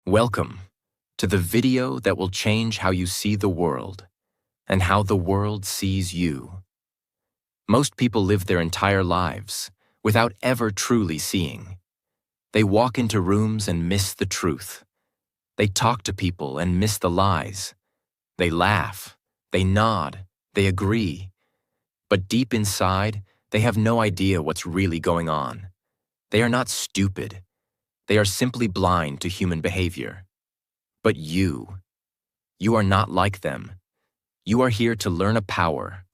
Welcome to the video that will change how you see the world and how the world sees you. Most people live their entire lives without ever truly seeing. They walk into rooms and miss the truth. They talk to people and miss the lies. They laugh, they nod, they agree. But deep inside, they have no idea what's really going on. They are not stupid. They are simply blind to human behavior. But you are not like them. You are here to learn a power,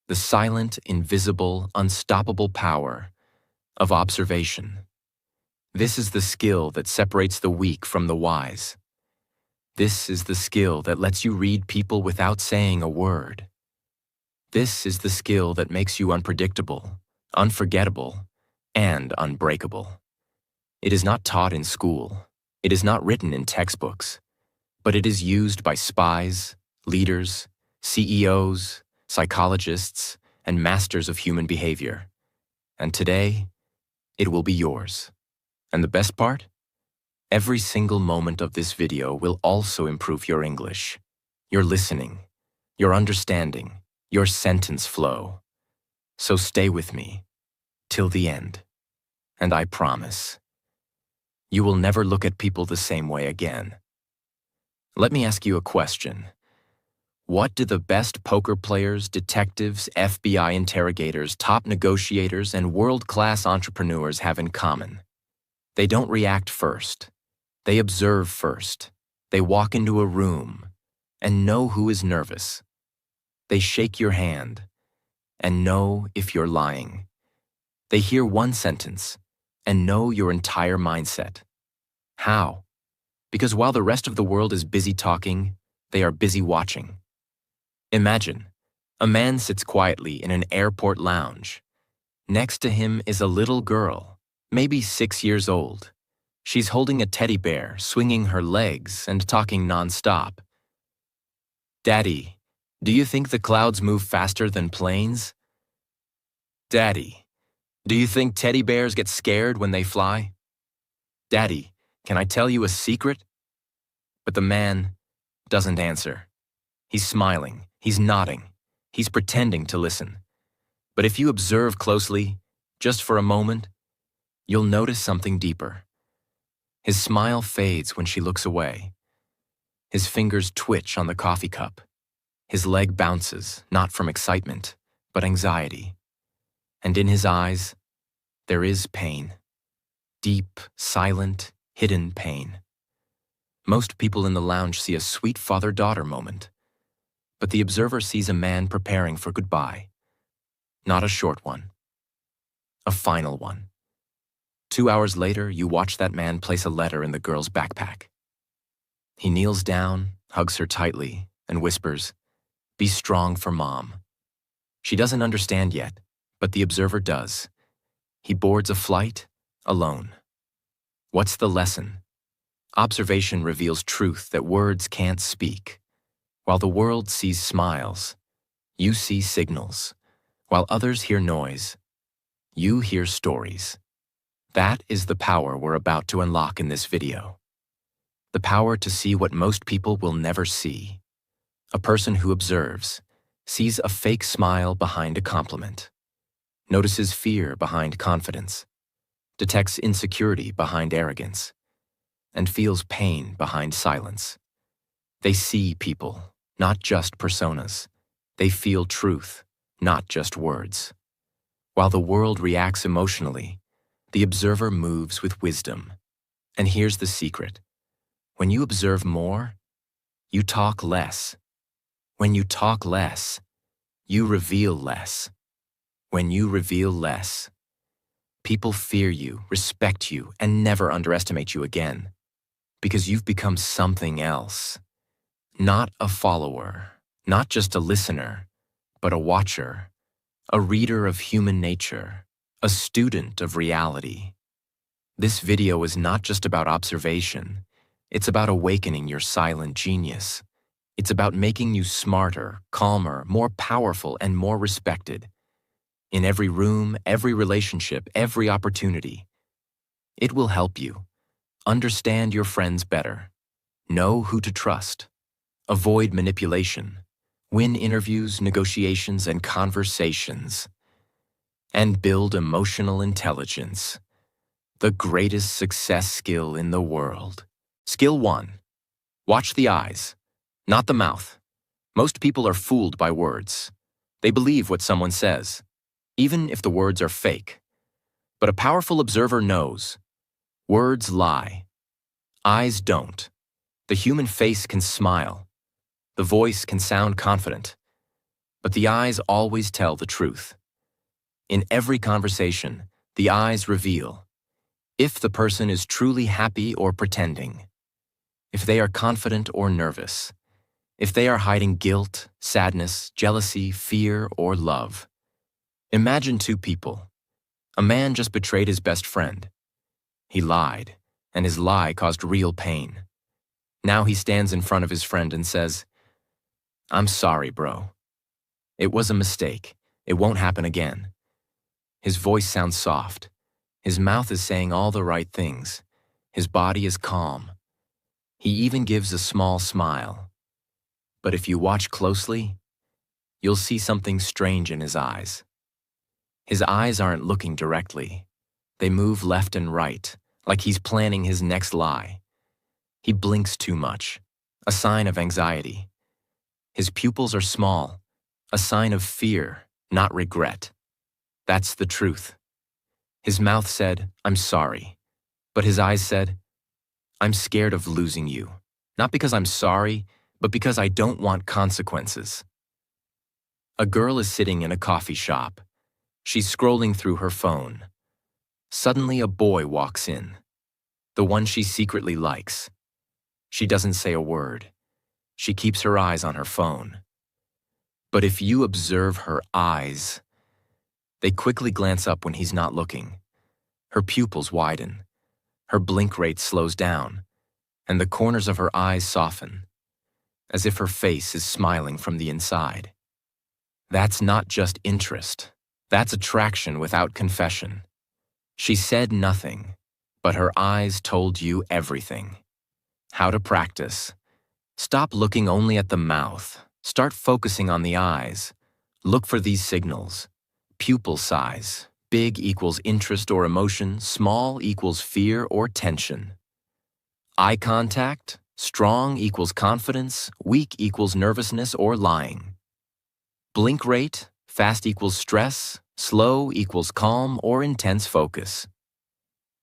the silent, invisible, unstoppable power of observation. This is the skill that separates the weak from the wise. This is the skill that lets you read people without saying a word. This is the skill that makes you unpredictable, unforgettable, and unbreakable. It is not taught in school. It is not written in textbooks. But it is used by spies, leaders, CEOs, psychologists, and masters of human behavior. And today, it will be yours. And the best part? Every single moment of this video will also improve your English, your listening, your understanding, your sentence flow. So stay with me till the end. And I promise, you will never look at people the same way again. Let me ask you a question. What do the best poker players, detectives, FBI interrogators, top negotiators, and world-class entrepreneurs have in common? They don't react first. They observe first. They walk into a room and know who is nervous. They shake your hand and know if you're lying. They hear one sentence and know your entire mindset. How? Because while the rest of the world is busy talking, they are busy watching. Imagine, a man sits quietly in an airport lounge. Next to him is a little girl, maybe 6 years old. She's holding a teddy bear, swinging her legs and talking nonstop. "Daddy, do you think the clouds move faster than planes?" "Daddy, do you think teddy bears get scared when they fly?" "Daddy, can I tell you a secret?" But the man doesn't answer. He's smiling, he's nodding, he's pretending to listen. But if you observe closely, just for a moment, you'll notice something deeper. His smile fades when she looks away. His fingers twitch on the coffee cup. His leg bounces, not from excitement, but anxiety. And in his eyes, there is pain. Deep, silent, hidden pain. Most people in the lounge see a sweet father-daughter moment, but the observer sees a man preparing for goodbye. Not a short one. A final one. 2 hours later, you watch that man place a letter in the girl's backpack. He kneels down, hugs her tightly, and whispers, "Be strong for Mom." She doesn't understand yet, but the observer does. He boards a flight alone. What's the lesson? Observation reveals truth that words can't speak. While the world sees smiles, you see signals. While others hear noise, you hear stories. That is the power we're about to unlock in this video. The power to see what most people will never see. A person who observes sees a fake smile behind a compliment, notices fear behind confidence, detects insecurity behind arrogance, and feels pain behind silence. They see people, not just personas. They feel truth, not just words. While the world reacts emotionally, the observer moves with wisdom. And here's the secret. When you observe more, you talk less. When you talk less, you reveal less. When you reveal less, people fear you, respect you, and never underestimate you again. Because you've become something else. Not a follower, not just a listener, but a watcher, a reader of human nature, a student of reality. This video is not just about observation. It's about awakening your silent genius. It's about making you smarter, calmer, more powerful, and more respected. In every room, every relationship, every opportunity. It will help you understand your friends better, Know who to trust. Avoid manipulation. Win interviews, negotiations, and conversations. And build emotional intelligence, the greatest success skill in the world. Skill 1. Watch the eyes, not the mouth. Most people are fooled by words. They believe what someone says, even if the words are fake. But a powerful observer knows. Words lie. Eyes don't. The human face can smile. The voice can sound confident. But the eyes always tell the truth. In every conversation, the eyes reveal if the person is truly happy or pretending, if they are confident or nervous, if they are hiding guilt, sadness, jealousy, fear, or love. Imagine two people. A man just betrayed his best friend. He lied, and his lie caused real pain. Now he stands in front of his friend and says, "I'm sorry, bro. It was a mistake. It won't happen again." His voice sounds soft. His mouth is saying all the right things. His body is calm. He even gives a small smile. But if you watch closely, you'll see something strange in his eyes. His eyes aren't looking directly. They move left and right, like he's planning his next lie. He blinks too much, a sign of anxiety. His pupils are small, a sign of fear, not regret. That's the truth. His mouth said, "I'm sorry," but his eyes said, "I'm scared of losing you, not because I'm sorry, but because I don't want consequences." A girl is sitting in a coffee shop. She's scrolling through her phone. Suddenly, a boy walks in, the one she secretly likes. She doesn't say a word. She keeps her eyes on her phone. But if you observe her eyes, they quickly glance up when he's not looking. Her pupils widen. Her blink rate slows down, and the corners of her eyes soften, as if her face is smiling from the inside. That's not just interest. That's attraction without confession. She said nothing, but her eyes told you everything. How to practice. Stop looking only at the mouth. Start focusing on the eyes. Look for these signals. Pupil size. Big equals interest or emotion. Small equals fear or tension. Eye contact. Strong equals confidence. Weak equals nervousness or lying. Blink rate. Fast equals stress. Slow equals calm or intense focus.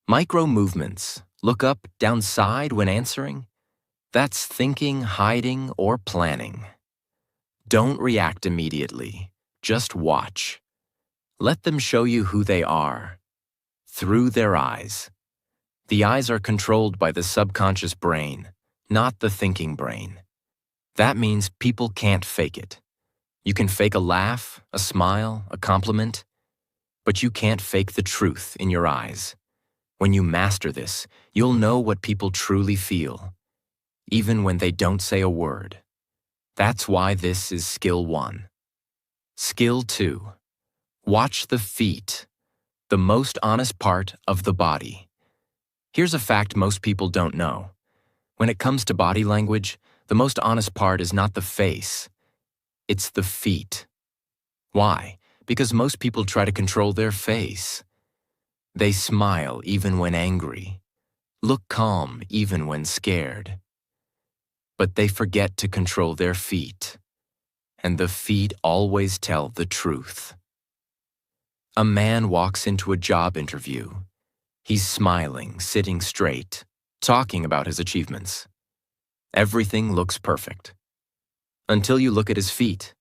Micro movements. Look up, down, side when answering. That's thinking, hiding, or planning. Don't react immediately. Just watch. Let them show you who they are. Through their eyes. The eyes are controlled by the subconscious brain, not the thinking brain. That means people can't fake it. You can fake a laugh, a smile, a compliment, but you can't fake the truth in your eyes. When you master this, you'll know what people truly feel, even when they don't say a word. That's why this is skill 1. Skill 2. Watch the feet, the most honest part of the body. Here's a fact most people don't know. When it comes to body language, the most honest part is not the face. It's the feet. Why? Because most people try to control their face. They smile even when angry, look calm even when scared. But they forget to control their feet, and the feet always tell the truth. A man walks into a job interview. He's smiling, sitting straight, talking about his achievements. Everything looks perfect. Until you look at his feet.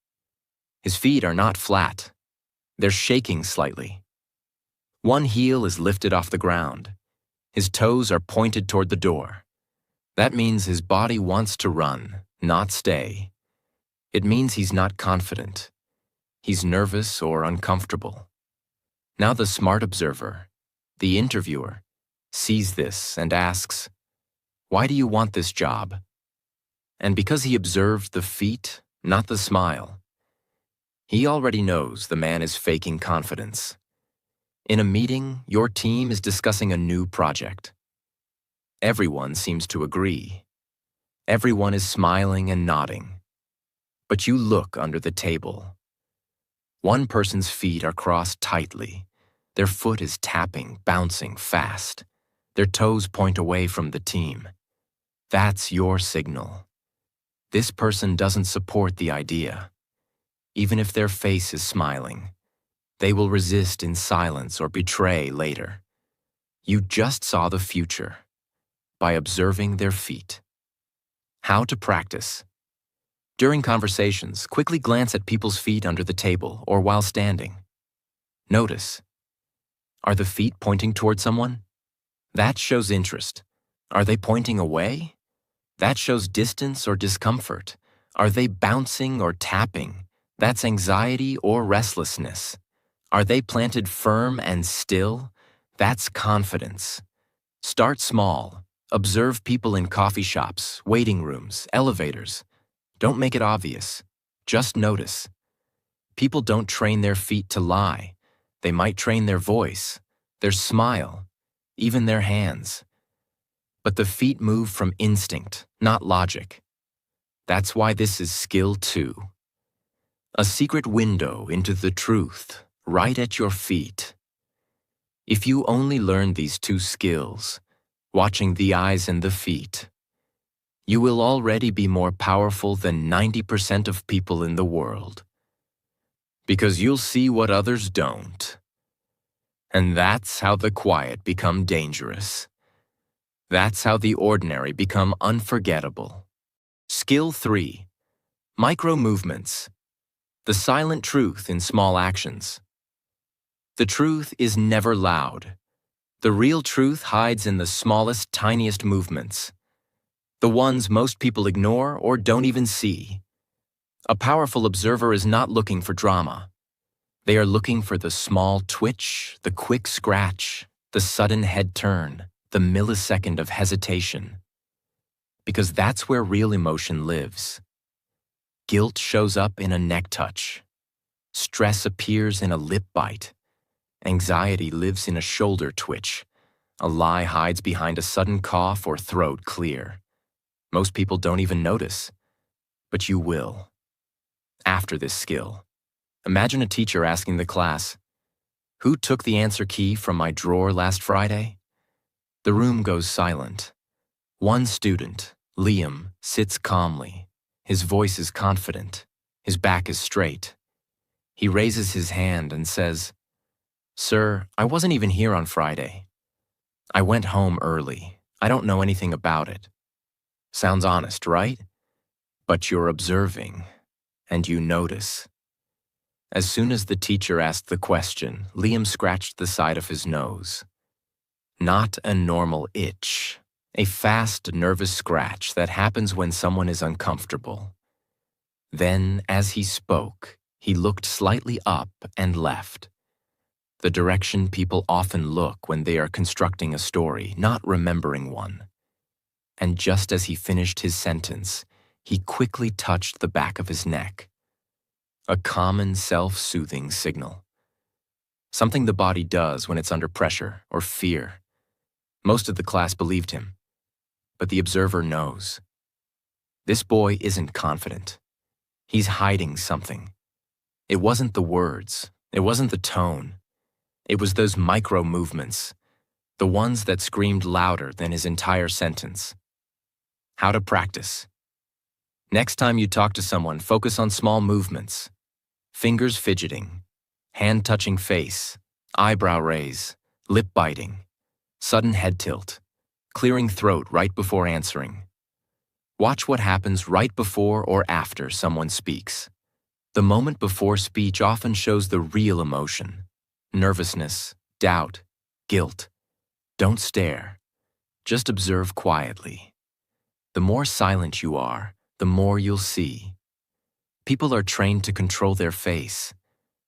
His feet are not flat. They're shaking slightly. One heel is lifted off the ground. His toes are pointed toward the door. That means his body wants to run, not stay. It means he's not confident. He's nervous or uncomfortable. Now the smart observer, the interviewer, sees this and asks, "Why do you want this job?" And because he observed the feet, not the smile, he already knows the man is faking confidence. In a meeting, your team is discussing a new project. Everyone seems to agree. Everyone is smiling and nodding. But you look under the table. One person's feet are crossed tightly. Their foot is tapping, bouncing fast. Their toes point away from the team. That's your signal. This person doesn't support the idea. Even if their face is smiling, they will resist in silence or betray later. You just saw the future by observing their feet. How to practice. During conversations, quickly glance at people's feet under the table or while standing. Notice. Are the feet pointing toward someone? That shows interest. Are they pointing away? That shows distance or discomfort. Are they bouncing or tapping? That's anxiety or restlessness. Are they planted firm and still? That's confidence. Start small. Observe people in coffee shops, waiting rooms, elevators. Don't make it obvious. Just notice. People don't train their feet to lie. They might train their voice, their smile, even their hands. But the feet move from instinct, not logic. That's why this is skill 2. A secret window into the truth, right at your feet. If you only learn these 2 skills, watching the eyes and the feet, you will already be more powerful than 90% of people in the world. Because you'll see what others don't. And that's how the quiet become dangerous. That's how the ordinary become unforgettable. Skill 3. Micro movements. The silent truth in small actions. The truth is never loud. The real truth hides in the smallest, tiniest movements. The ones most people ignore or don't even see. A powerful observer is not looking for drama. They are looking for the small twitch, the quick scratch, the sudden head turn, the millisecond of hesitation. Because that's where real emotion lives. Guilt shows up in a neck touch. Stress appears in a lip bite. Anxiety lives in a shoulder twitch. A lie hides behind a sudden cough or throat clear. Most people don't even notice, but you will. After this skill, imagine a teacher asking the class, "Who took the answer key from my drawer last Friday?" The room goes silent. One student, Liam, sits calmly. His voice is confident. His back is straight. He raises his hand and says, "Sir, I wasn't even here on Friday. I went home early. I don't know anything about it." Sounds honest, right? But you're observing, and you notice. As soon as the teacher asked the question, Liam scratched the side of his nose. Not a normal itch, a fast, nervous scratch that happens when someone is uncomfortable. Then, as he spoke, he looked slightly up and left. The direction people often look when they are constructing a story, not remembering one. And just as he finished his sentence, he quickly touched the back of his neck. A common self-soothing signal. Something the body does when it's under pressure or fear. Most of the class believed him, but the observer knows. This boy isn't confident. He's hiding something. It wasn't the words. It wasn't the tone. It was those micro movements, the ones that screamed louder than his entire sentence. How to practice. Next time you talk to someone, focus on small movements. Fingers fidgeting, hand touching face, eyebrow raise, lip biting, sudden head tilt, clearing throat right before answering. Watch what happens right before or after someone speaks. The moment before speech often shows the real emotion. Nervousness, doubt, guilt. Don't stare. Just observe quietly. The more silent you are, the more you'll see. People are trained to control their face.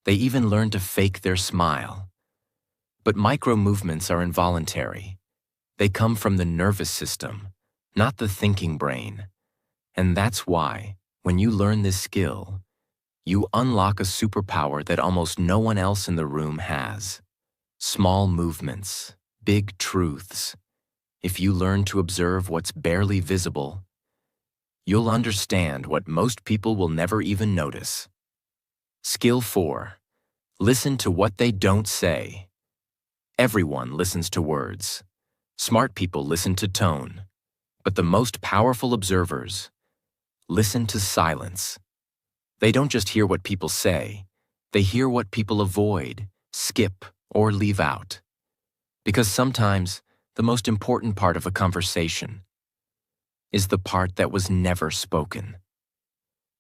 They even learn to fake their smile. But micro movements are involuntary. They come from the nervous system, not the thinking brain. And that's why, when you learn this skill, you unlock a superpower that almost no one else in the room has. Small movements, big truths. If you learn to observe what's barely visible, you'll understand what most people will never even notice. Skill 4. Listen to what they don't say. Everyone listens to words. Smart people listen to tone. But the most powerful observers listen to silence. They don't just hear what people say, they hear what people avoid, skip, or leave out. Because sometimes the most important part of a conversation is the part that was never spoken.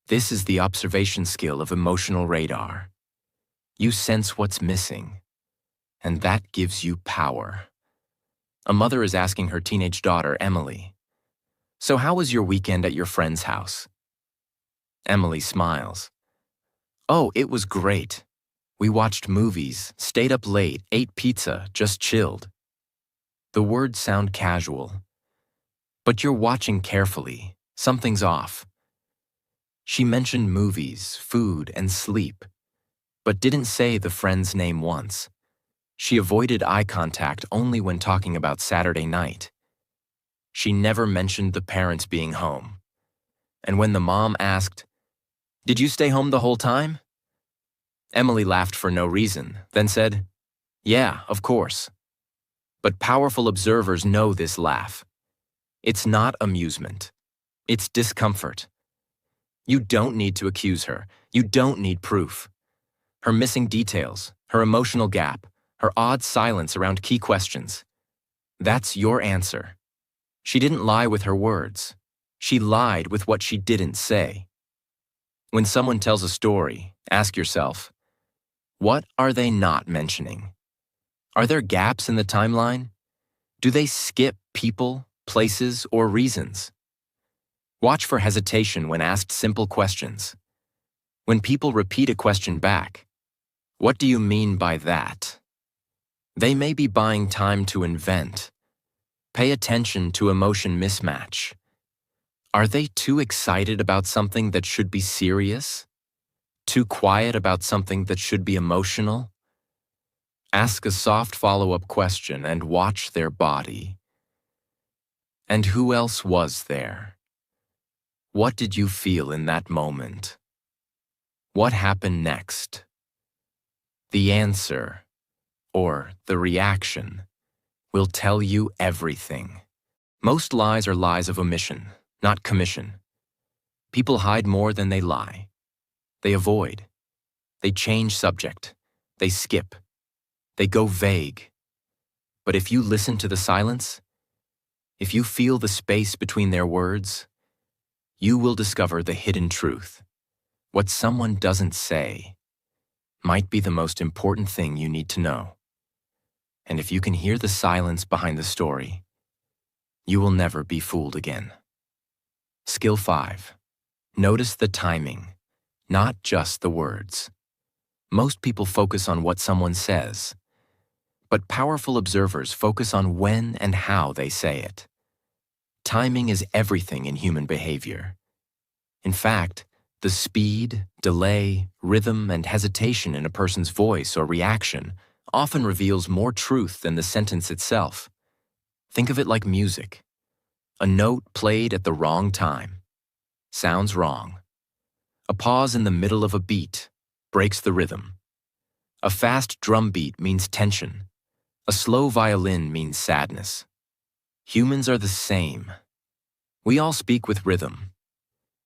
This is the observation skill of emotional radar. You sense what's missing, and that gives you power. A mother is asking her teenage daughter, Emily, "So how was your weekend at your friend's house?" Emily smiles. "Oh, it was great. We watched movies, stayed up late, ate pizza, just chilled." The words sound casual, but you're watching carefully. Something's off. She mentioned movies, food, and sleep, but didn't say the friend's name once. She avoided eye contact only when talking about Saturday night. She never mentioned the parents being home. And when the mom asked, "Did you stay home the whole time?" Emily laughed for no reason, then said, "Yeah, of course." But powerful observers know this laugh. It's not amusement. It's discomfort. You don't need to accuse her. You don't need proof. Her missing details, her emotional gap, her odd silence around key questions. That's your answer. She didn't lie with her words. She lied with what she didn't say. When someone tells a story, ask yourself, what are they not mentioning? Are there gaps in the timeline? Do they skip people, places, or reasons? Watch for hesitation when asked simple questions. When people repeat a question back, "What do you mean by that?" They may be buying time to invent. Pay attention to emotion mismatch. Are they too excited about something that should be serious? Too quiet about something that should be emotional? Ask a soft follow-up question and watch their body. And who else was there? What did you feel in that moment? What happened next? The answer, or the reaction, will tell you everything. Most lies are lies of omission, not commission. People hide more than they lie. They avoid. They change subject. They skip. They go vague. But if you listen to the silence, if you feel the space between their words, you will discover the hidden truth. What someone doesn't say might be the most important thing you need to know. And if you can hear the silence behind the story, you will never be fooled again. Skill 5. Notice the timing, not just the words. Most people focus on what someone says, but powerful observers focus on when and how they say it. Timing is everything in human behavior. In fact, the speed, delay, rhythm, and hesitation in a person's voice or reaction often reveals more truth than the sentence itself. Think of it like music. A note played at the wrong time sounds wrong. A pause in the middle of a beat breaks the rhythm. A fast drum beat means tension. A slow violin means sadness. Humans are the same. We all speak with rhythm.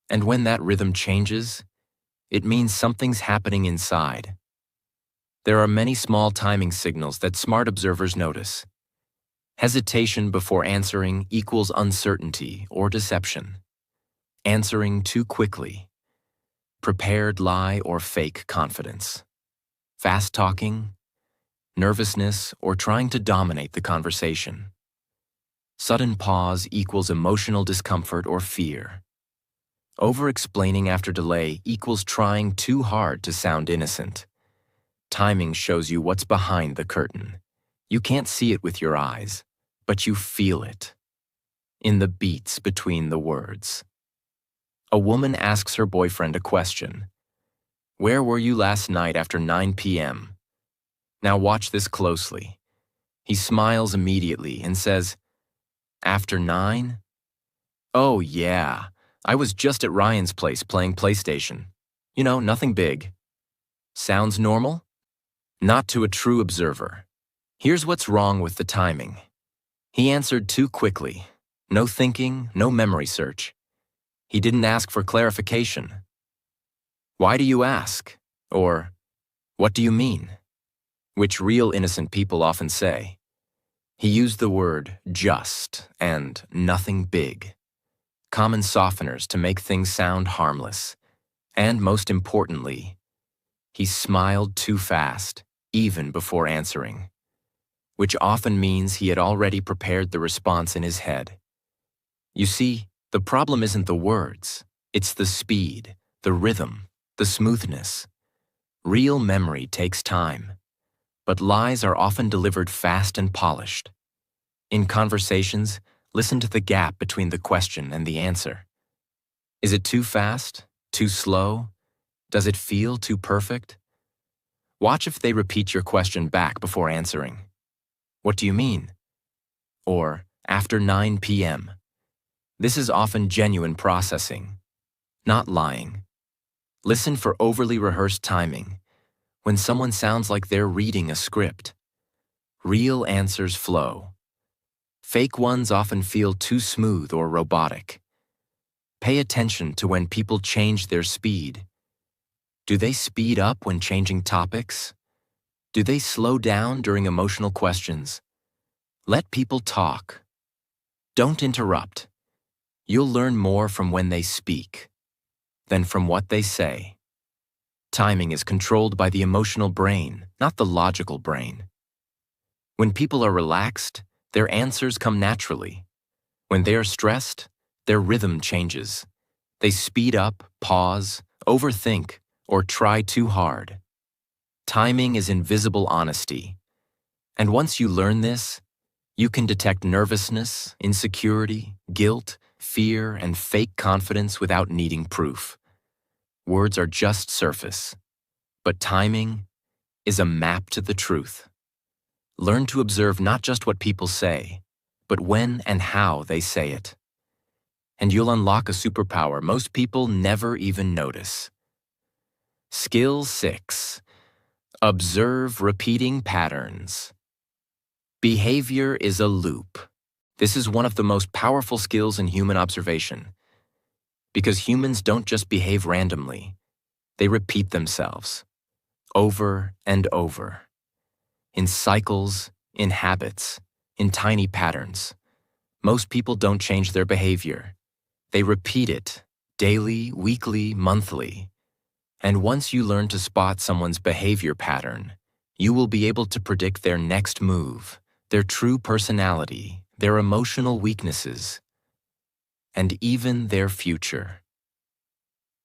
And when that rhythm changes, it means something's happening inside. There are many small timing signals that smart observers notice. Hesitation before answering equals uncertainty or deception. Answering too quickly. Prepared lie or fake confidence. Fast talking, nervousness, or trying to dominate the conversation. Sudden pause equals emotional discomfort or fear. Over-explaining after delay equals trying too hard to sound innocent. Timing shows you what's behind the curtain. You can't see it with your eyes, but you feel it. In the beats between the words. A woman asks her boyfriend a question. "Where were you last night after 9 p.m.? Now watch this closely." He smiles immediately and says, "After 9? Oh yeah, I was just at Ryan's place playing PlayStation. You know, nothing big. Sounds normal? Not to a true observer. Here's what's wrong with the timing. He answered too quickly. No thinking, no memory search. He didn't ask for clarification. Why do you ask? Or, what do you mean? Which real innocent people often say. He used the word just and nothing big. Common softeners to make things sound harmless. And most importantly, he smiled too fast, even before answering, which often means he had already prepared the response in his head. You see, the problem isn't the words, it's the speed, the rhythm, the smoothness. Real memory takes time, but lies are often delivered fast and polished. In conversations, listen to the gap between the question and the answer. Is it too fast? Too slow? Does it feel too perfect? Watch if they repeat your question back before answering. What do you mean? Or, after 9 p.m. This is often genuine processing, not lying. Listen for overly rehearsed timing, when someone sounds like they're reading a script. Real answers flow. Fake ones often feel too smooth or robotic. Pay attention to when people change their speed. Do they speed up when changing topics? Do they slow down during emotional questions? Let people talk. Don't interrupt. You'll learn more from when they speak than from what they say. Timing is controlled by the emotional brain, not the logical brain. When people are relaxed, their answers come naturally. When they are stressed, their rhythm changes. They speed up, pause, overthink, or try too hard. Timing is invisible honesty. And once you learn this, you can detect nervousness, insecurity, guilt, fear, and fake confidence without needing proof. Words are just surface, but timing is a map to the truth. Learn to observe not just what people say, but when and how they say it. And you'll unlock a superpower most people never even notice. Skill 6. Observe repeating patterns. Behavior is a loop. This is one of the most powerful skills in human observation. Because humans don't just behave randomly, they repeat themselves, over and over. In cycles, in habits, in tiny patterns. Most people don't change their behavior. They repeat it, daily, weekly, monthly. And once you learn to spot someone's behavior pattern, you will be able to predict their next move, their true personality, their emotional weaknesses, and even their future.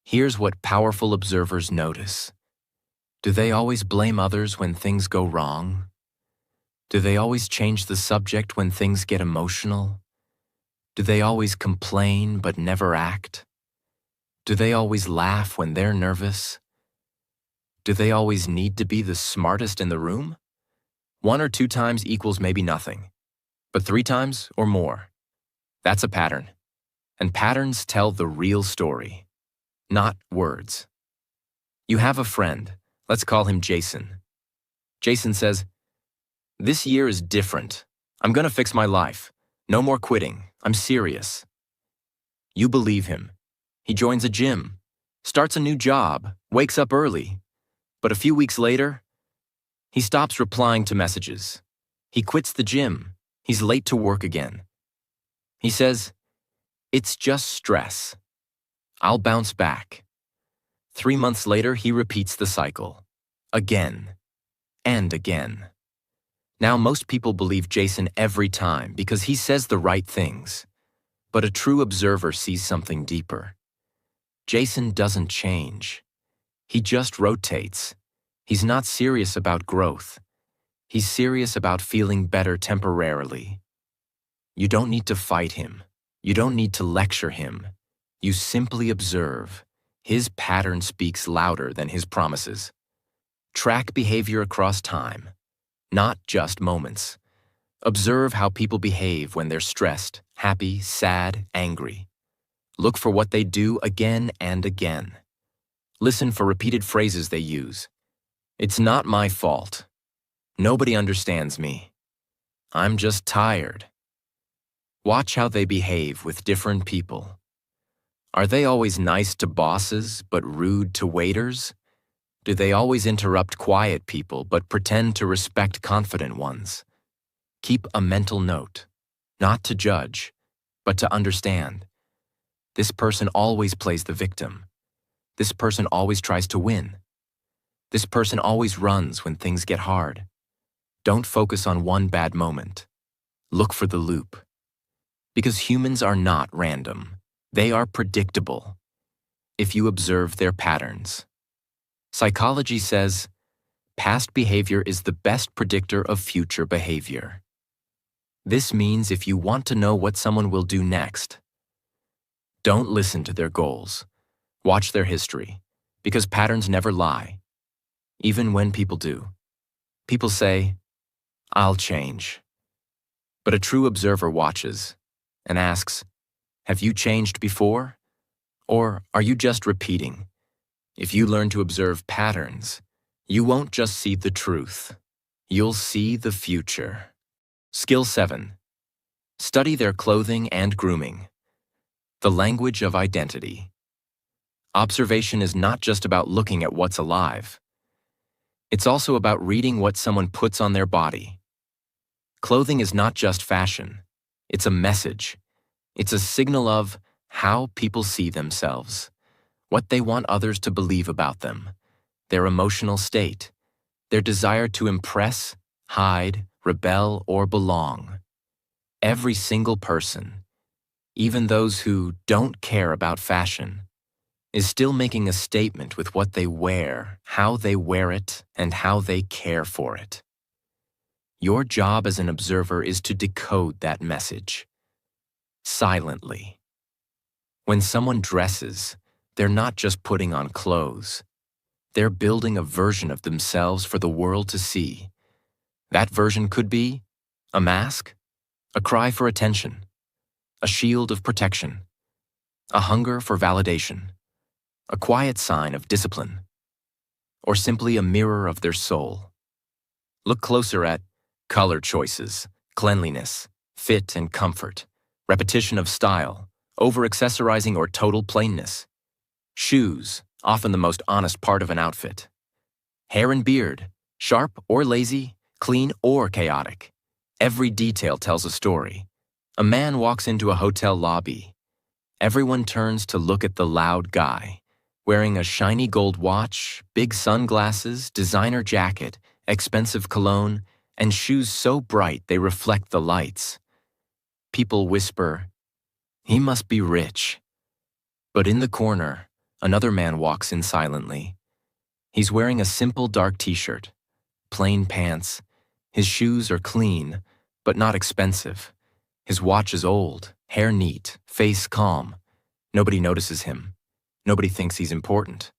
Here's what powerful observers notice. Do they always blame others when things go wrong? Do they always change the subject when things get emotional? Do they always complain but never act? Do they always laugh when they're nervous? Do they always need to be the smartest in the room? 1 or 2 times equals maybe nothing, but 3 times or more. That's a pattern. And patterns tell the real story, not words. You have a friend, let's call him Jason. Jason says, "This year is different. I'm gonna fix my life. No more quitting. I'm serious." You believe him. He joins a gym, starts a new job, wakes up early. But a few weeks later, he stops replying to messages. He quits the gym. He's late to work again. He says, "It's just stress. I'll bounce back." 3 months later, he repeats the cycle. Again and again. Now, most people believe Jason every time because he says the right things. But a true observer sees something deeper. Jason doesn't change. He just rotates. He's not serious about growth. He's serious about feeling better temporarily. You don't need to fight him. You don't need to lecture him. You simply observe. His pattern speaks louder than his promises. Track behavior across time, not just moments. Observe how people behave when they're stressed, happy, sad, angry. Look for what they do again and again. Listen for repeated phrases they use. It's not my fault. Nobody understands me. I'm just tired. Watch how they behave with different people. Are they always nice to bosses but rude to waiters? Do they always interrupt quiet people but pretend to respect confident ones? Keep a mental note, not to judge, but to understand. This person always plays the victim. This person always tries to win. This person always runs when things get hard. Don't focus on one bad moment. Look for the loop. Because humans are not random. They are predictable if you observe their patterns. Psychology says, past behavior is the best predictor of future behavior. This means if you want to know what someone will do next, don't listen to their goals. Watch their history, because patterns never lie, even when people do. People say, I'll change. But a true observer watches and asks, have you changed before? Or are you just repeating? If you learn to observe patterns, you won't just see the truth. You'll see the future. Skill 7. Study their clothing and grooming. The language of identity. Observation is not just about looking at what's alive. It's also about reading what someone puts on their body. Clothing is not just fashion. It's a message. It's a signal of how people see themselves, what they want others to believe about them, their emotional state, their desire to impress, hide, rebel, or belong. Every single person, even those who don't care about fashion, is still making a statement with what they wear, how they wear it, and how they care for it. Your job as an observer is to decode that message. Silently. When someone dresses, they're not just putting on clothes. They're building a version of themselves for the world to see. That version could be a mask, a cry for attention, a shield of protection, a hunger for validation, a quiet sign of discipline, or simply a mirror of their soul. Look closer at color choices, cleanliness, fit and comfort, repetition of style, over-accessorizing or total plainness. Shoes, often the most honest part of an outfit. Hair and beard, sharp or lazy, clean or chaotic. Every detail tells a story. A man walks into a hotel lobby. Everyone turns to look at the loud guy, wearing a shiny gold watch, big sunglasses, designer jacket, expensive cologne, and shoes so bright they reflect the lights. People whisper, "He must be rich." But in the corner, another man walks in silently. He's wearing a simple dark t-shirt, plain pants. His shoes are clean, but not expensive. His watch is old, hair neat, face calm. Nobody notices him. Nobody thinks he's important.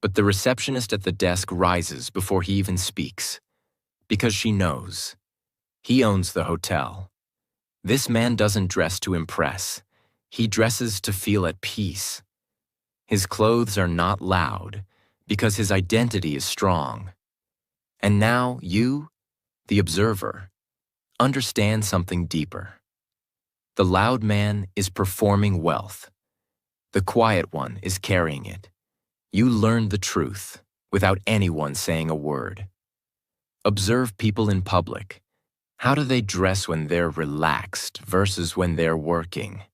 But the receptionist at the desk rises before he even speaks, because she knows. He owns the hotel. This man doesn't dress to impress. He dresses to feel at peace. His clothes are not loud, because his identity is strong. And now you, the observer, understand something deeper. The loud man is performing wealth. The quiet one is carrying it. You learn the truth without anyone saying a word. Observe people in public. How do they dress when they're relaxed versus when they're working?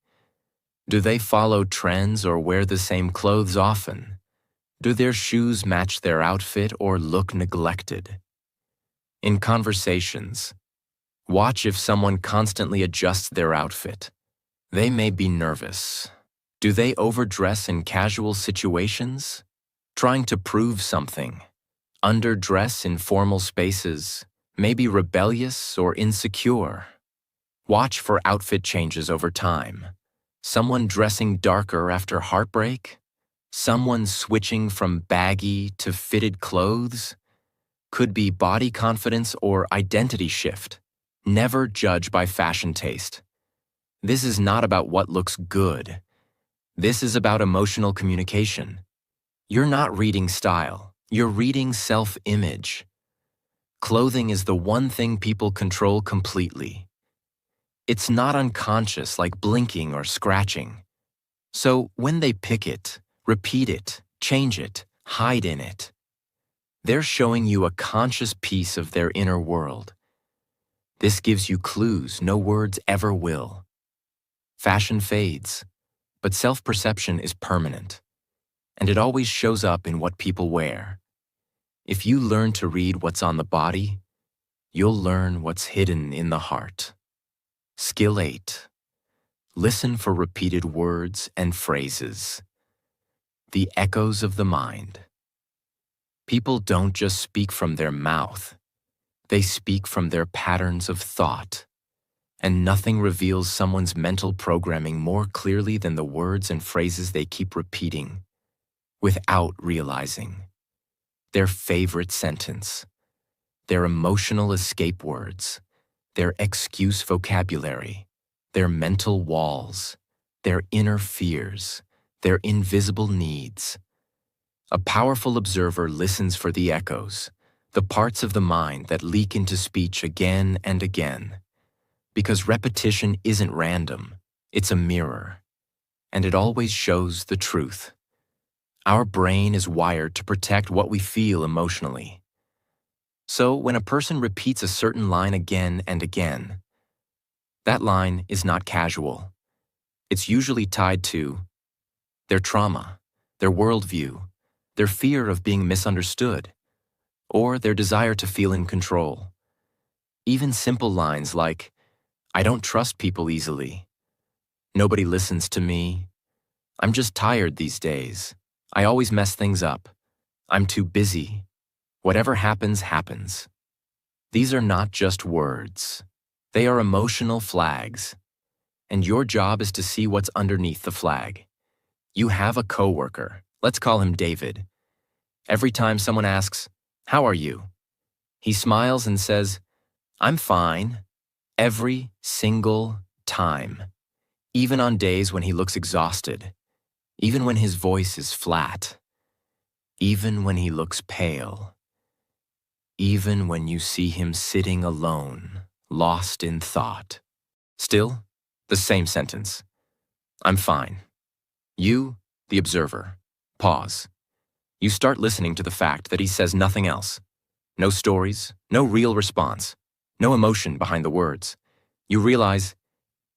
Do they follow trends or wear the same clothes often? Do their shoes match their outfit or look neglected? In conversations, watch if someone constantly adjusts their outfit. They may be nervous. Do they overdress in casual situations? Trying to prove something. Underdress in formal spaces. Maybe rebellious or insecure. Watch for outfit changes over time. Someone dressing darker after heartbreak? Someone switching from baggy to fitted clothes? Could be body confidence or identity shift. Never judge by fashion taste. This is not about what looks good. This is about emotional communication. You're not reading style, you're reading self-image. Clothing is the one thing people control completely. It's not unconscious like blinking or scratching. So when they pick it, repeat it, change it, hide in it, they're showing you a conscious piece of their inner world. This gives you clues no words ever will. Fashion fades, but self-perception is permanent, and it always shows up in what people wear. If you learn to read what's on the body, you'll learn what's hidden in the heart. Skill 8. Listen for repeated words and phrases. The echoes of the mind. People don't just speak from their mouth. They speak from their patterns of thought. And nothing reveals someone's mental programming more clearly than the words and phrases they keep repeating without realizing. Their favorite sentence, their emotional escape words, their excuse vocabulary, their mental walls, their inner fears, their invisible needs. A powerful observer listens for the echoes, the parts of the mind that leak into speech again and again. Because repetition isn't random, it's a mirror, and it always shows the truth. Our brain is wired to protect what we feel emotionally. So when a person repeats a certain line again and again, that line is not casual. It's usually tied to their trauma, their worldview, their fear of being misunderstood, or their desire to feel in control. Even simple lines like, "I don't trust people easily. Nobody listens to me. I'm just tired these days. I always mess things up. I'm too busy. Whatever happens, happens." These are not just words. They are emotional flags. And your job is to see what's underneath the flag. You have a coworker. Let's call him David. Every time someone asks, "How are you?" he smiles and says, "I'm fine." Every single time, even on days when he looks exhausted, even when his voice is flat, even when he looks pale, even when you see him sitting alone, lost in thought. Still, the same sentence. "I'm fine." You, the observer, pause. You start listening to the fact that he says nothing else. No stories, no real response. No emotion behind the words. You realize,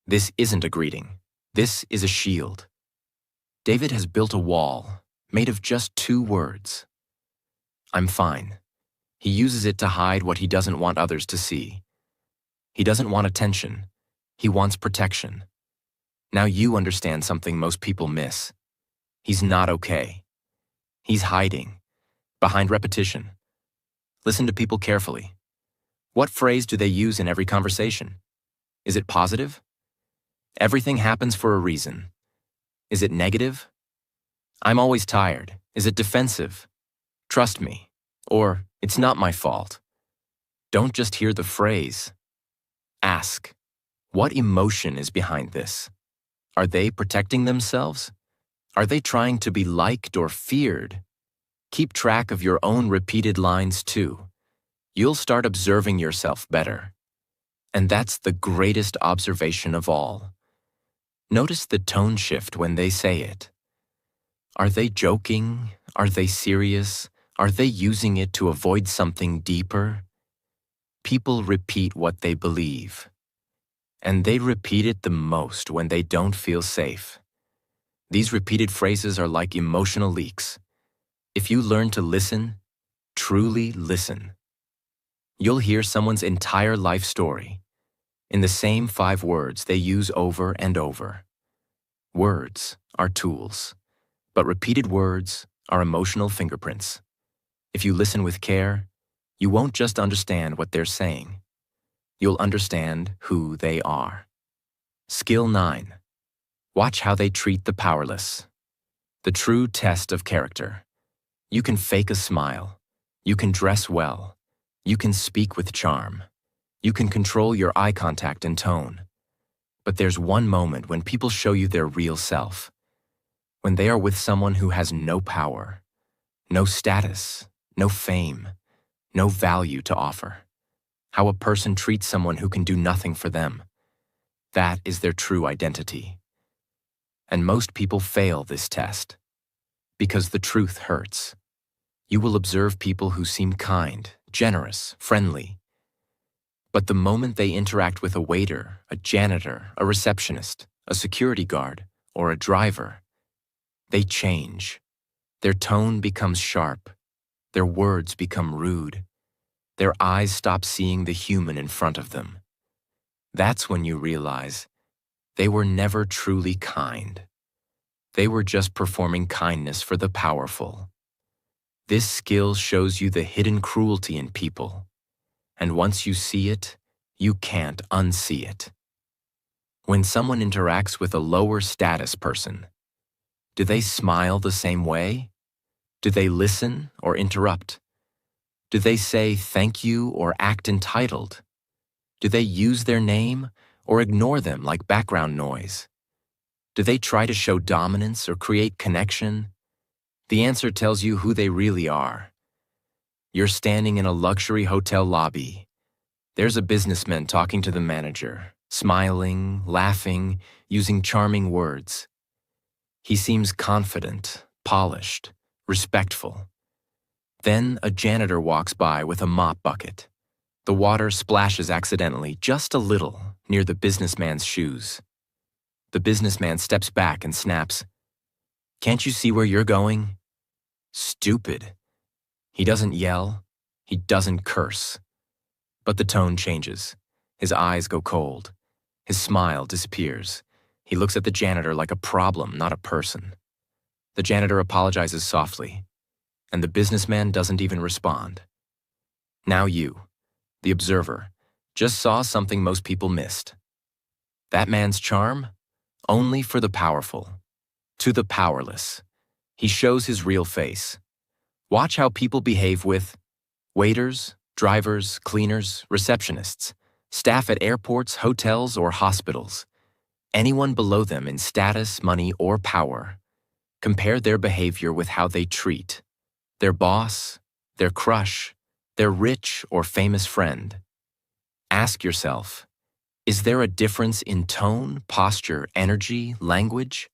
this isn't a greeting. This is a shield. David has built a wall made of just 2 words. "I'm fine." He uses it to hide what he doesn't want others to see. He doesn't want attention. He wants protection. Now you understand something most people miss. He's not okay. He's hiding, behind repetition. Listen to people carefully. What phrase do they use in every conversation? Is it positive? Everything happens for a reason. Is it negative? I'm always tired. Is it defensive? Trust me. Or, it's not my fault. Don't just hear the phrase. Ask, what emotion is behind this? Are they protecting themselves? Are they trying to be liked or feared? Keep track of your own repeated lines too. You'll start observing yourself better. And that's the greatest observation of all. Notice the tone shift when they say it. Are they joking? Are they serious? Are they using it to avoid something deeper? People repeat what they believe. And they repeat it the most when they don't feel safe. These repeated phrases are like emotional leaks. If you learn to listen, truly listen, you'll hear someone's entire life story in the same 5 words they use over and over. Words are tools, but repeated words are emotional fingerprints. If you listen with care, you won't just understand what they're saying. You'll understand who they are. Skill 9. Watch how they treat the powerless. The true test of character. You can fake a smile. You can dress well. You can speak with charm. You can control your eye contact and tone. But there's one moment when people show you their real self. When they are with someone who has no power, no status, no fame, no value to offer. How a person treats someone who can do nothing for them. That is their true identity. And most people fail this test because the truth hurts. You will observe people who seem kind, generous, friendly. But the moment they interact with a waiter, a janitor, a receptionist, a security guard, or a driver, they change. Their tone becomes sharp. Their words become rude. Their eyes stop seeing the human in front of them. That's when you realize they were never truly kind. They were just performing kindness for the powerful. This skill shows you the hidden cruelty in people, and once you see it, you can't unsee it. When someone interacts with a lower status person, do they smile the same way? Do they listen or interrupt? Do they say thank you or act entitled? Do they use their name or ignore them like background noise? Do they try to show dominance or create connection? The answer tells you who they really are. You're standing in a luxury hotel lobby. There's a businessman talking to the manager, smiling, laughing, using charming words. He seems confident, polished, respectful. Then a janitor walks by with a mop bucket. The water splashes accidentally, just a little, near the businessman's shoes. The businessman steps back and snaps, "Can't you see where you're going?" Stupid. He doesn't yell. He doesn't curse. But the tone changes. His eyes go cold. His smile disappears. He looks at the janitor like a problem, not a person. The janitor apologizes softly, and the businessman doesn't even respond. Now you, the observer, just saw something most people missed. That man's charm? Only for the powerful. To the powerless. He shows his real face. Watch how people behave with waiters, drivers, cleaners, receptionists, staff at airports, hotels, or hospitals. Anyone below them in status, money, or power. Compare their behavior with how they treat their boss, their crush, their rich or famous friend. Ask yourself, is there a difference in tone, posture, energy, language?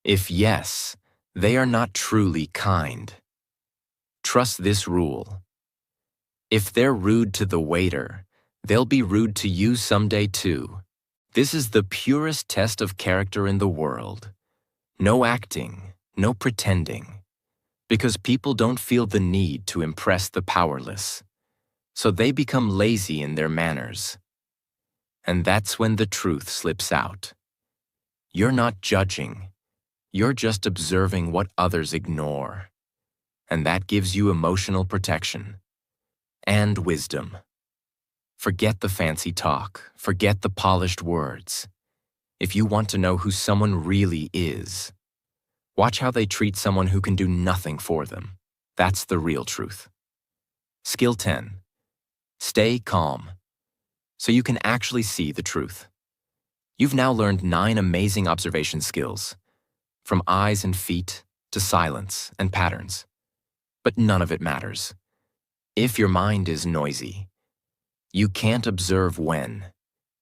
If yes, they are not truly kind. Trust this rule. If they're rude to the waiter, they'll be rude to you someday too. This is the purest test of character in the world. No acting, no pretending. Because people don't feel the need to impress the powerless. So they become lazy in their manners. And that's when the truth slips out. You're not judging. You're just observing what others ignore. And that gives you emotional protection. And wisdom. Forget the fancy talk. Forget the polished words. If you want to know who someone really is, watch how they treat someone who can do nothing for them. That's the real truth. Skill 10. Stay calm. So you can actually see the truth. You've now learned 9 amazing observation skills, from eyes and feet to silence and patterns. But none of it matters. If your mind is noisy, you can't observe when.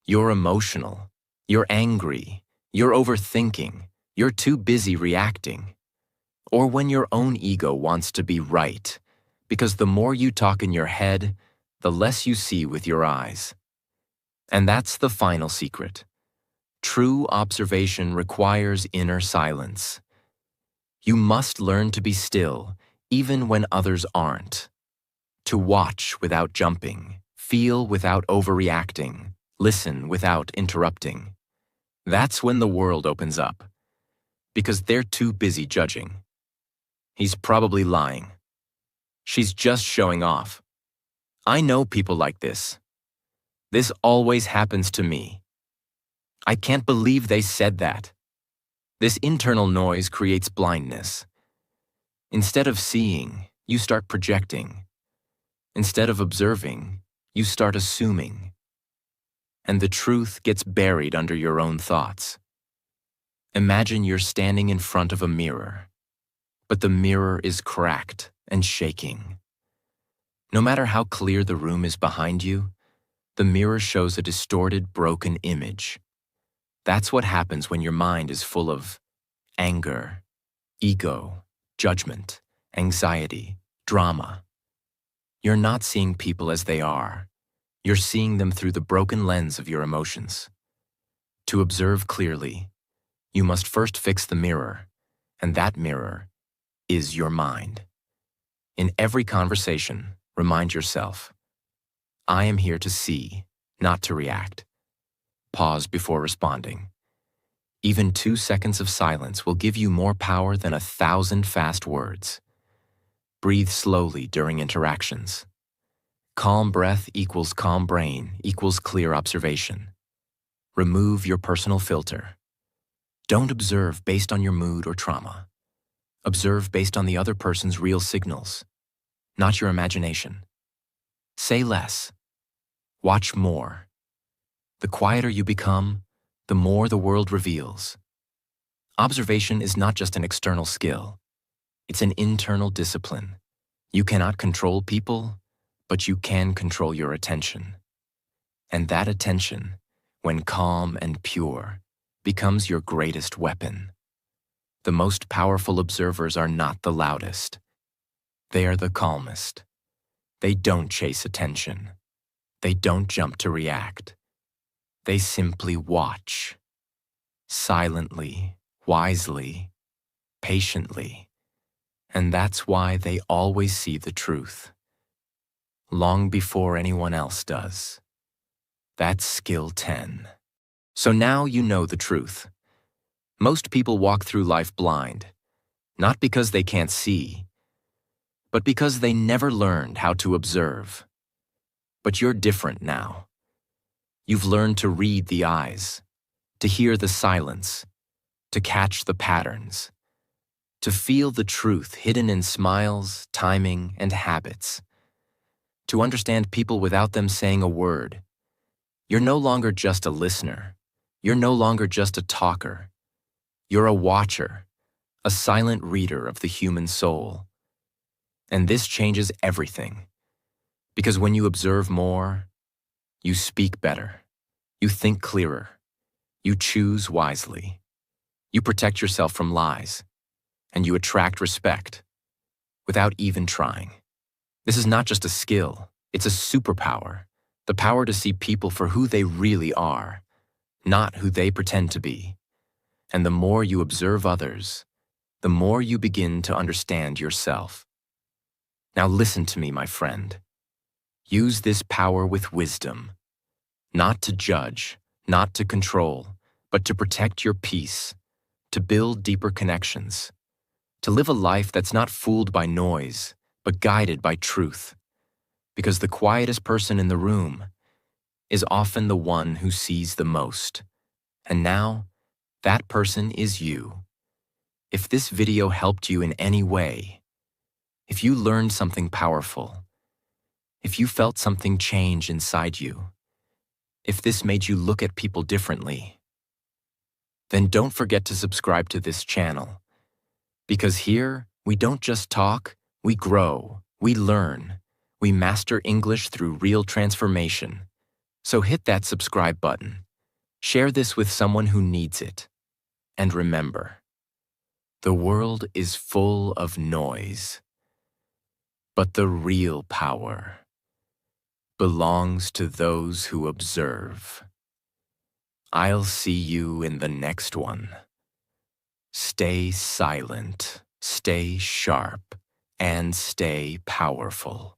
You're emotional, you're angry, you're overthinking, you're too busy reacting. Or when your own ego wants to be right, because the more you talk in your head, the less you see with your eyes. And that's the final secret. True observation requires inner silence. You must learn to be still, even when others aren't. To watch without jumping, feel without overreacting, listen without interrupting. That's when the world opens up. Because they're too busy judging. He's probably lying. She's just showing off. I know people like this. This always happens to me. I can't believe they said that. This internal noise creates blindness. Instead of seeing, you start projecting. Instead of observing, you start assuming. And the truth gets buried under your own thoughts. Imagine you're standing in front of a mirror, but the mirror is cracked and shaking. No matter how clear the room is behind you, the mirror shows a distorted, broken image. That's what happens when your mind is full of anger, ego, judgment, anxiety, drama. You're not seeing people as they are. You're seeing them through the broken lens of your emotions. To observe clearly, you must first fix the mirror, and that mirror is your mind. In every conversation, remind yourself, I am here to see, not to react. Pause before responding. Even 2 seconds of silence will give you more power than 1,000 fast words. Breathe slowly during interactions. Calm breath equals calm brain equals clear observation. Remove your personal filter. Don't observe based on your mood or trauma. Observe based on the other person's real signals, not your imagination. Say less. Watch more. The quieter you become, the more the world reveals. Observation is not just an external skill. It's an internal discipline. You cannot control people, but you can control your attention. And that attention, when calm and pure, becomes your greatest weapon. The most powerful observers are not the loudest. They are the calmest. They don't chase attention. They don't jump to react. They simply watch. Silently, wisely, patiently. And that's why they always see the truth. Long before anyone else does. That's skill 10. So now you know the truth. Most people walk through life blind, not because they can't see, but because they never learned how to observe. But you're different now. You've learned to read the eyes, to hear the silence, to catch the patterns, to feel the truth hidden in smiles, timing, and habits, to understand people without them saying a word. You're no longer just a listener. You're no longer just a talker. You're a watcher, a silent reader of the human soul. And this changes everything. Because when you observe more, you speak better. You think clearer. You choose wisely. You protect yourself from lies. And you attract respect without even trying. This is not just a skill. It's a superpower. The power to see people for who they really are, not who they pretend to be. And the more you observe others, the more you begin to understand yourself. Now listen to me, my friend. Use this power with wisdom, not to judge, not to control, but to protect your peace, to build deeper connections, to live a life that's not fooled by noise, but guided by truth. Because the quietest person in the room is often the one who sees the most. And now, that person is you. If this video helped you in any way, if you learned something powerful, if you felt something change inside you, if this made you look at people differently, then don't forget to subscribe to this channel. Because here, we don't just talk, we grow, we learn, we master English through real transformation. So hit that subscribe button. Share this with someone who needs it. And remember, the world is full of noise, but the real power belongs to those who observe. I'll see you in the next one. Stay silent, stay sharp, and stay powerful.